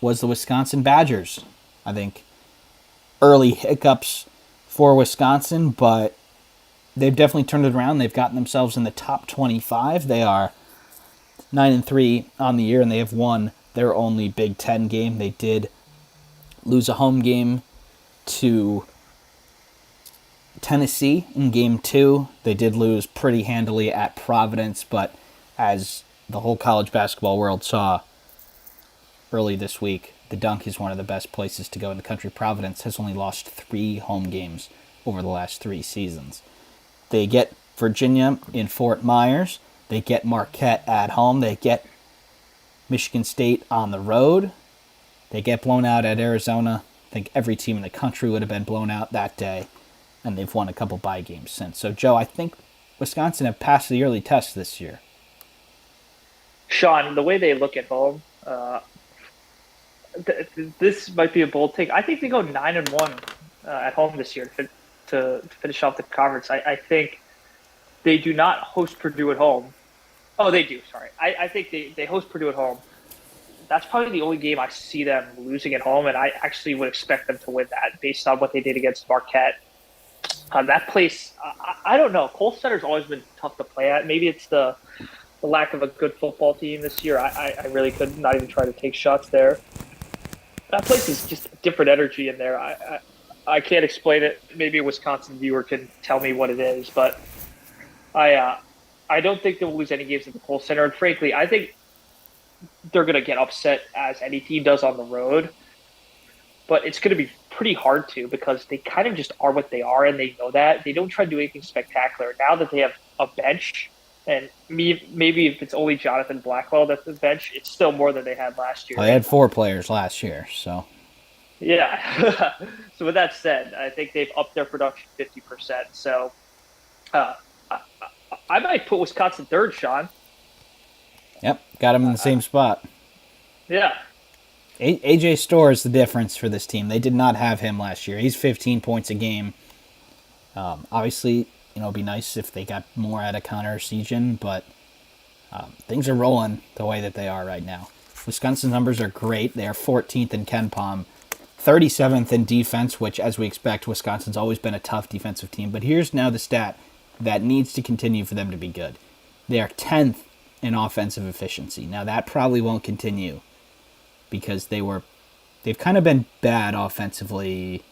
was the Wisconsin Badgers. I think early hiccups for Wisconsin, but they've definitely turned it around. They've gotten themselves in the top 25. They are 9-3 on the year, and they have won their only Big Ten game. They did lose a home game to Tennessee in Game 2. They did lose pretty handily at Providence, but as the whole college basketball world saw early this week, the Dunk is one of the best places to go in the country. Providence has only lost 3 home games over the last 3 seasons. They get Virginia in Fort Myers. They get Marquette at home. They get Michigan State on the road. They get blown out at Arizona. I think every team in the country would have been blown out that day, and they've won a couple bye games since. So, Joe, I think Wisconsin have passed the early test this year. Sean, the way they look at home, this might be a bold take. I think they go 9-1 at home this year to finish off the conference. I think they do not host Purdue at home. Oh, they do. Sorry. I think they host Purdue at home. That's probably the only game I see them losing at home, and I actually would expect them to win that based on what they did against Marquette. That place, I don't know. Cole Center's always been tough to play at. Maybe it's the lack of a good football team this year. I really could not even try to take shots there. That place is just a different energy in there. I can't explain it. Maybe a Wisconsin viewer can tell me what it is, but I don't think they'll lose any games at the Kohl Center. And frankly, I think they're going to get upset as any team does on the road. But it's going to be pretty hard to because they kind of just are what they are, and they know that. They don't try to do anything spectacular. Now that they have a bench, and maybe if it's only Jonathan Blackwell that's the bench, it's still more than they had last year. Well, they had 4 players last year, so. Yeah. So with that said, I think they've upped their production 50%. So uh, I, I might put Wisconsin third, Sean. Yep, got him in the Uh, same spot. yeah. AJ Storr is the difference for this team. They did not have him last year. He's 15 points a game. Obviously, it'd be nice if they got more out of Connor Sejan, but things are rolling the way that they are right now. Wisconsin's numbers are great. They are 14th in Ken Palm, 37th in defense, which, as we expect, Wisconsin's always been a tough defensive team. But here's now the stat that needs to continue for them to be good. They are 10th in offensive efficiency. Now, that probably won't continue because they've kind of been bad offensively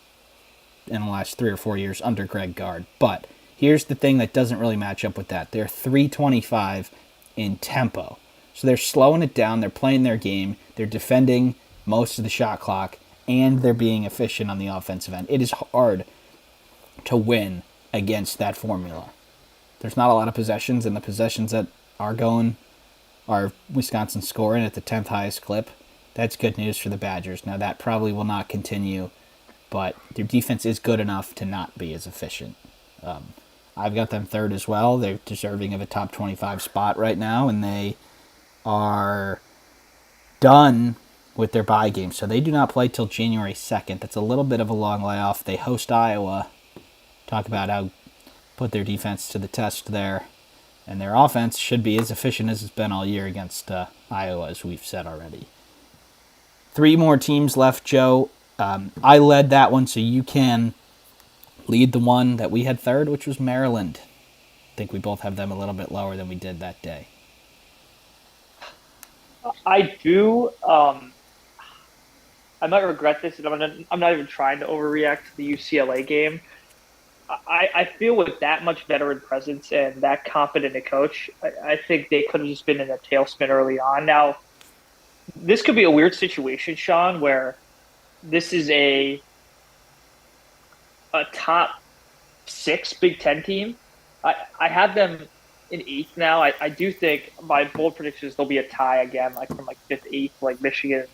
in the last 3 or 4 years under Greg Gard. But here's the thing that doesn't really match up with that. They're 325 in tempo. So they're slowing it down, they're playing their game, they're defending most of the shot clock, and they're being efficient on the offensive end. It is hard to win against that formula. There's not a lot of possessions, and the possessions that are going are Wisconsin scoring at the 10th highest clip. That's good news for the Badgers. Now, that probably will not continue, but their defense is good enough to not be as efficient. I've got them third as well. They're deserving of a top 25 spot right now, and they are done with their bye game. So they do not play till January 2nd. That's a little bit of a long layoff. They host Iowa. Talk about how put their defense to the test there. And their offense should be as efficient as it's been all year against Iowa, as we've said already. 3 more teams left, Joe. I led that one, so you can lead the one that we had third, which was Maryland. I think we both have them a little bit lower than we did that day. I do. I might regret this, and I'm not even trying to overreact to the UCLA game. I feel with that much veteran presence and that confident a coach, I think they could have just been in a tailspin early on. Now, this could be a weird situation, Sean, where this is a top six Big Ten team. I have them in eighth now. I do think my bold predictions there'll be a tie again, like from like fifth, eighth, like Michigan.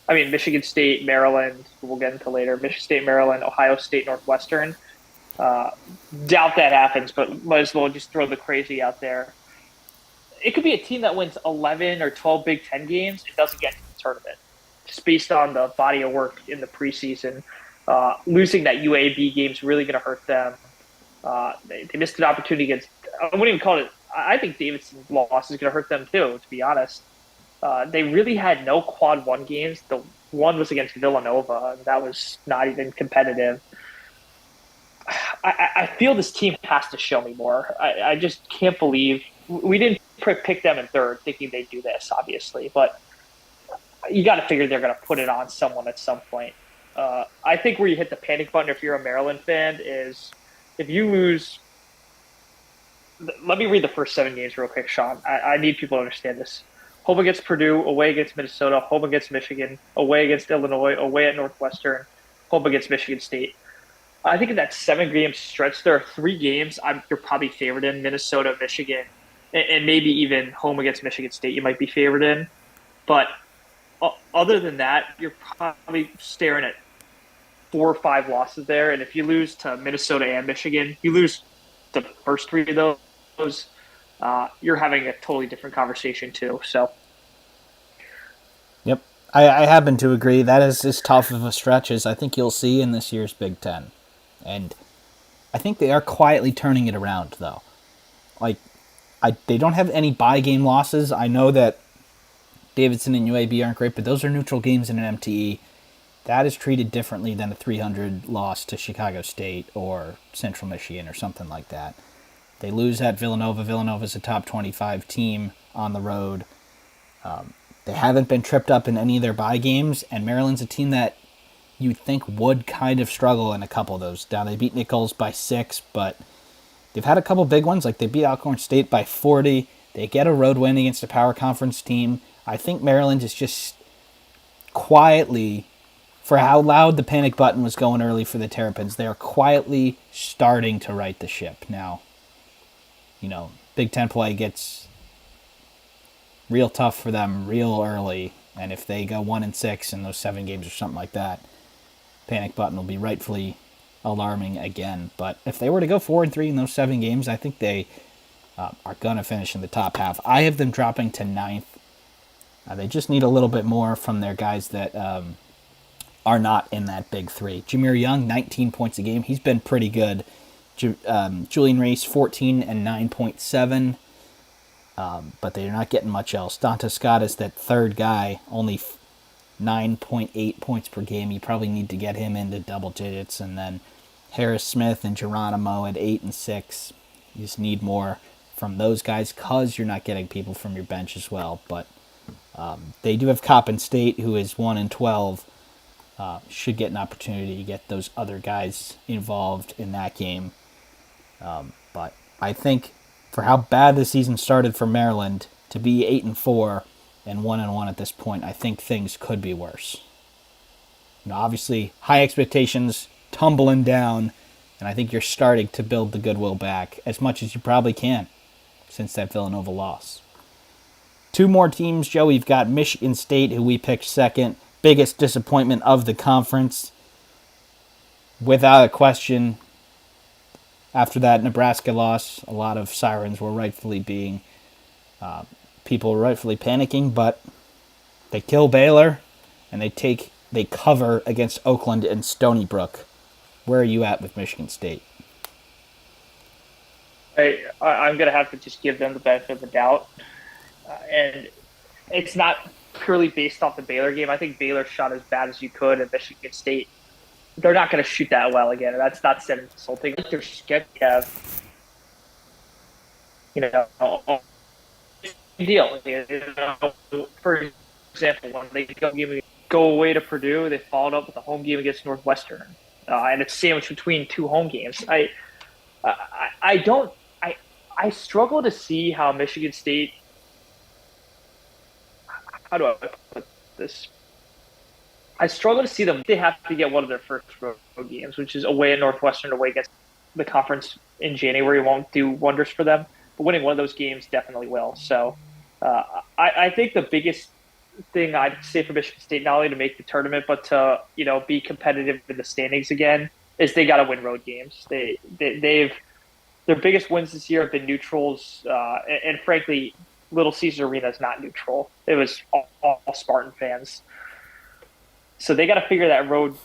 I mean, Michigan State, Maryland. We'll get into later. Michigan State, Maryland, Ohio State, Northwestern. Uh, Doubt that happens, but might as well just throw the crazy out there. It could be a team that wins 11 or 12 Big Ten games and doesn't get to the tournament, just based on the body of work in the preseason. Losing that UAB game is really going to hurt them. They missed an opportunity against. I wouldn't even call it. I think Davidson's loss is going to hurt them too. To be honest, they really had no quad one games. The one was against Villanova, and that was not even competitive. I feel this team has to show me more. I just can't believe we didn't pick them in third, thinking they'd do this, obviously. But you got to figure they're going to put it on someone at some point. I think where you hit the panic button if you're a Maryland fan is if you lose. Let me read the first 7 games real quick, Sean. I need people to understand this. Home against Purdue, away against Minnesota, home against Michigan, away against Illinois, away at Northwestern, home against Michigan State. I think in that 7 game stretch, there are 3 games you're probably favored in Minnesota, Michigan, and maybe even home against Michigan State you might be favored in. But other than that, you're probably staring at 4 or 5 losses there. And if you lose to Minnesota and Michigan, you lose the first 3 of those, you're having a totally different conversation too. So, Yep. I happen to agree. That is as tough of a stretch as I think you'll see in this year's Big Ten. And I think they are quietly turning it around, though. Like, they don't have any bye game losses. I know that Davidson and UAB aren't great, but those are neutral games in an MTE. That is treated differently than a 300 loss to Chicago State or Central Michigan or something like that. They lose at Villanova. Villanova's a top 25 team on the road. They haven't been tripped up in any of their bye games, and Maryland's a team that you'd think would kind of struggle in a couple of those. Now, they beat Nichols by 6, but they've had a couple big ones. Like, they beat Alcorn State by 40. They get a road win against a power conference team. I think Maryland is just quietly, for how loud the panic button was going early for the Terrapins, they are quietly starting to right the ship. Now, Big Ten play gets real tough for them real early, and if they go 1-6 in those 7 games or something like that, panic button will be rightfully alarming again. But if they were to go 4-3 in those 7 games, I think they are going to finish in the top half. I have them dropping to 9th. They just need a little bit more from their guys that are not in that big 3. Jameer Young, 19 points a game. He's been pretty good. Julian Race, 14 and 9.7. But they're not getting much else. Donta Scott is that third guy, only 9.8 points per game. You probably need to get him into double digits. And then Harris Smith and Geronimo at 8 and 6. You just need more from those guys because you're not getting people from your bench as well. But they do have Coppin State, who is 1 and 12. Should get an opportunity to get those other guys involved in that game. But I think for how bad the season started for Maryland, to be 8 and 4 and 1 and 1 at this point, I think things could be worse. Obviously, high expectations tumbling down, and I think you're starting to build the goodwill back as much as you probably can since that Villanova loss. 2 more teams, Joe. We've got Michigan State, who we picked second. Biggest disappointment of the conference. Without a question, after that Nebraska loss, a lot of sirens were rightfully being, people were rightfully panicking, but they kill Baylor, and they cover against Oakland and Stony Brook. Where are you at with Michigan State? I'm going to have to just give them the benefit of the doubt. And it's not purely based off the Baylor game. I think Baylor shot as bad as you could, and Michigan State, they're not going to shoot that well again. And that's not said insulting. Their schedule have, deal. For example, when they go away to Purdue, they followed up with a home game against Northwestern, and it's sandwiched between 2 home games. I struggle to see how Michigan State. How do I put this? I struggle to see them. They have to get one of their first road games, which is away at Northwestern, away against the conference in January. Won't do wonders for them, but winning one of those games definitely will. So I think the biggest thing I'd say for Michigan State, not only to make the tournament, but to be competitive in the standings again, is they got to win road games. They've their biggest wins this year have been neutrals, and frankly, Little Caesar Arena is not neutral. It was all Spartan fans. So they got to figure that road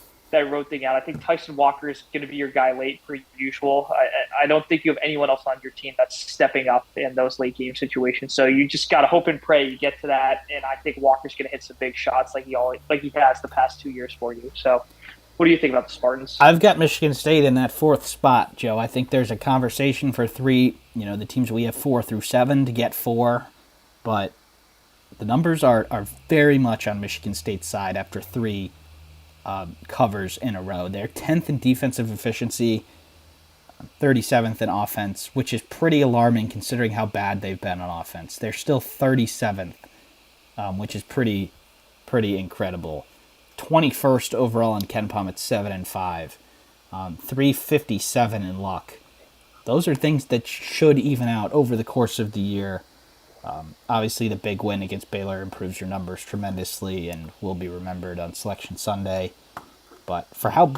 thing out. I think Tyson Walker is going to be your guy late per usual. I don't think you have anyone else on your team that's stepping up in those late game situations. So you just got to hope and pray you get to that. And I think Walker's going to hit some big shots like he has the past 2 years for you. So what do you think about the Spartans? I've got Michigan State in that 4th spot, Joe. I think there's a conversation for 3, the teams we have 4 through 7 to get 4. But the numbers are very much on Michigan State's side after 3 covers in a row. They're 10th in defensive efficiency, 37th in offense, which is pretty alarming considering how bad they've been on offense. They're still 37th, which is pretty incredible. 21st overall in KenPom at 7 and 5, 357 in luck. Those are things that should even out over the course of the year. Obviously, the big win against Baylor improves your numbers tremendously and will be remembered on Selection Sunday. But for how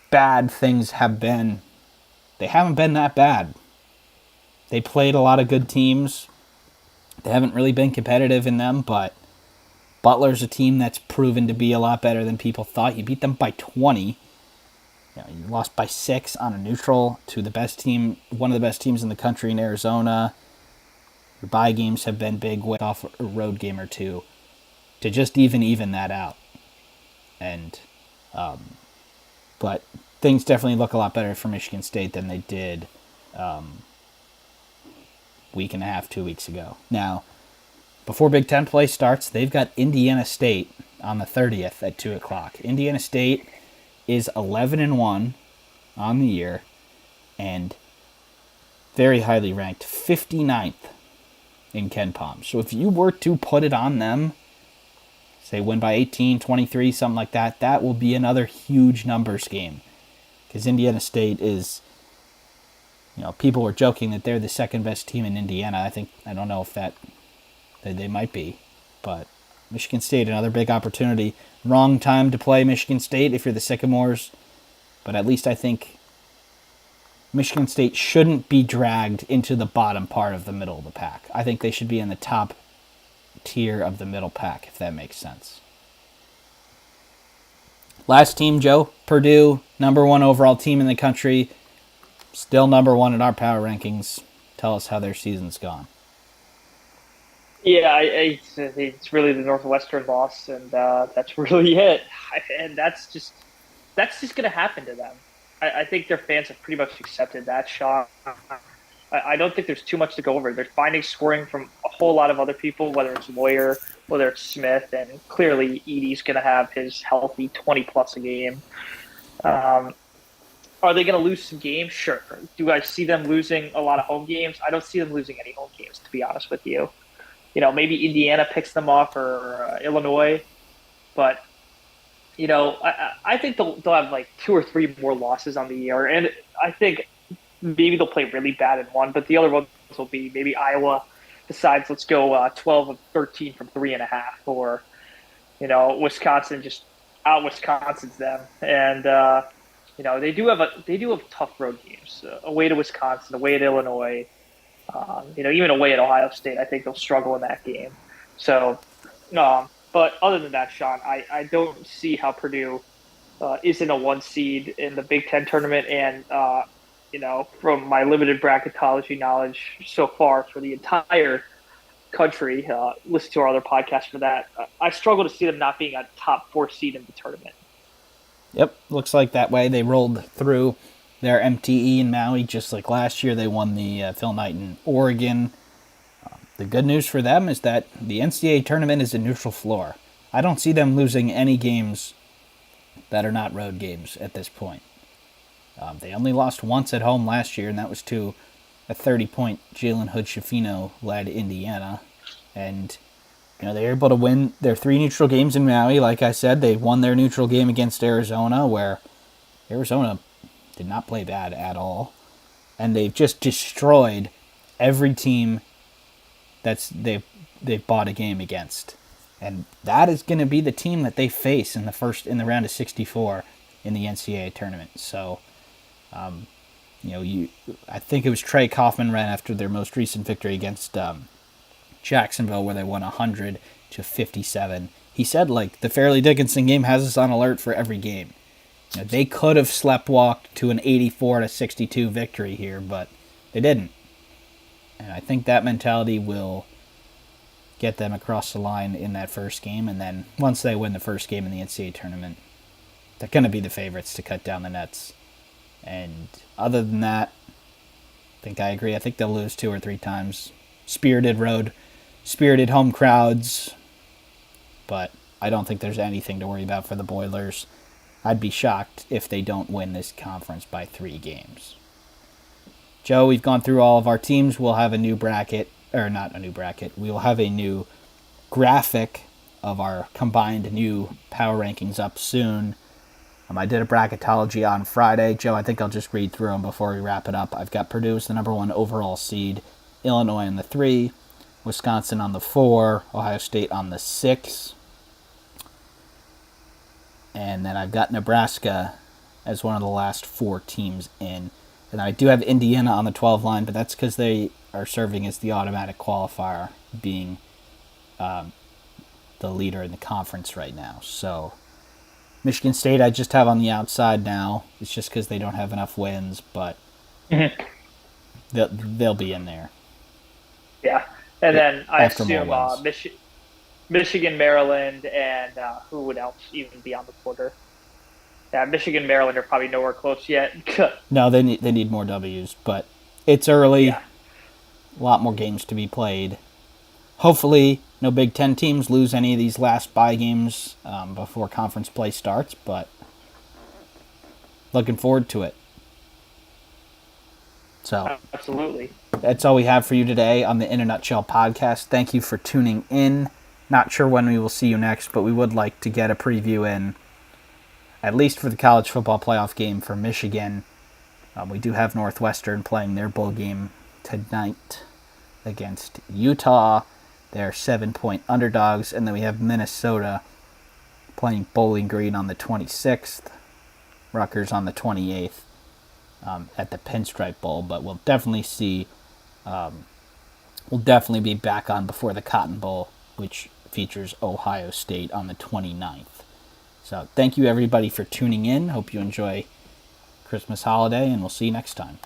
bad things have been, they haven't been that bad. They played a lot of good teams. They haven't really been competitive in them, but Butler's a team that's proven to be a lot better than people thought. You beat them by 20. You lost by 6 on a neutral to the best team, one of the best teams in the country in Arizona. Your bye games have been big with off a road game or 2 to just even that out. And, but things definitely look a lot better for Michigan State than they did week and a half, 2 weeks ago. Now, before Big Ten play starts, they've got Indiana State on the 30th at 2 o'clock. Indiana State is 11-1 on the year and very highly ranked, 59th in KenPom. So if you were to put it on them, say win by 18, 23, something like that, that will be another huge numbers game. Because Indiana State is, people were joking that they're the second best team in Indiana. I don't know if they might be, but Michigan State, another big opportunity. Wrong time to play Michigan State if you're the Sycamores, but at least I think Michigan State shouldn't be dragged into the bottom part of the middle of the pack. I think they should be in the top tier of the middle pack, if that makes sense. Last team, Joe, Purdue, number 1 overall team in the country, still number 1 in our power rankings. Tell us how their season's gone. Yeah, it's really the Northwestern loss, and that's really it. And that's just going to happen to them. I think their fans have pretty much accepted that shot. I don't think there's too much to go over. They're finding scoring from a whole lot of other people, whether it's Moyer, whether it's Smith, and clearly Edey's going to have his healthy 20-plus a game. Are they going to lose some games? Sure. Do I see them losing a lot of home games? I don't see them losing any home games, to be honest with you. Maybe Indiana picks them off or Illinois, but I think they'll have like 2 or 3 more losses on the year, and I think maybe they'll play really bad in one, but the other ones will be maybe Iowa decides let's go 12 of 13 from 3.5, or Wisconsin just out Wisconsin's them, and they do have tough road games away to Wisconsin, away to Illinois. Even away at Ohio State, I think they'll struggle in that game. So, but other than that, Sean, I don't see how Purdue isn't a 1 seed in the Big Ten tournament. And, from my limited bracketology knowledge so far for the entire country, listen to our other podcast for that, I struggle to see them not being a top 4 seed in the tournament. Yep, looks like that way. They rolled through their MTE in Maui just like last year. They won the Phil Knight in Oregon. The good news for them is that the NCAA tournament is a neutral floor. I don't see them losing any games that are not road games at this point. They only lost once at home last year, and that was to a 30-point Jalen Hood-Schifino-led Indiana. And they were able to win their 3 neutral games in Maui. Like I said, they won their neutral game against Arizona, where Arizona did not play bad at all. And they've just destroyed every team they've bought a game against. And that is going to be the team that they face in the round of 64 in the NCAA tournament. So, I think it was Trey Kaufman ran after their most recent victory against Jacksonville, where they won 100-57. He said, the Fairleigh Dickinson game has us on alert for every game. They could have sleptwalked to an 84-62 victory here, but they didn't. And I think that mentality will get them across the line in that first game. And then once they win the first game in the NCAA tournament, they're going to be the favorites to cut down the nets. And other than that, I think I agree. I think they'll lose 2 or 3 times. Spirited home crowds. But I don't think there's anything to worry about for the Boilers. I'd be shocked if they don't win this conference by 3 games. Joe, we've gone through all of our teams. We'll have a new bracket, or not a new bracket. We will have a new graphic of our combined new power rankings up soon. I did a bracketology on Friday. Joe, I think I'll just read through them before we wrap it up. I've got Purdue as the number 1 overall seed, Illinois on the 3, Wisconsin on the 4, Ohio State on the 6. And then I've got Nebraska as one of the last 4 teams in. And I do have Indiana on the 12 line, but that's because they are serving as the automatic qualifier, being the leader in the conference right now. So Michigan State I just have on the outside now. It's just because they don't have enough wins, but they'll be in there. Yeah. And then I assume Michigan, Maryland, and who would else even be on the quarter? Yeah, Michigan, Maryland are probably nowhere close yet. No, they need more W's, but it's early. Yeah. A lot more games to be played. Hopefully, no Big Ten teams lose any of these last bye games before conference play starts, but looking forward to it. So, absolutely. That's all we have for you today on the In a Nutshell podcast. Thank you for tuning in. Not sure when we will see you next, but we would like to get a preview in, at least for the college football playoff game for Michigan. We do have Northwestern playing their bowl game tonight against Utah. They're 7-point underdogs. And then we have Minnesota playing Bowling Green on the 26th, Rutgers on the 28th at the Pinstripe Bowl. But we'll definitely be back on before the Cotton Bowl, which features Ohio State on the 29th. So thank you everybody for tuning in. Hope you enjoy Christmas holiday, and we'll see you next time.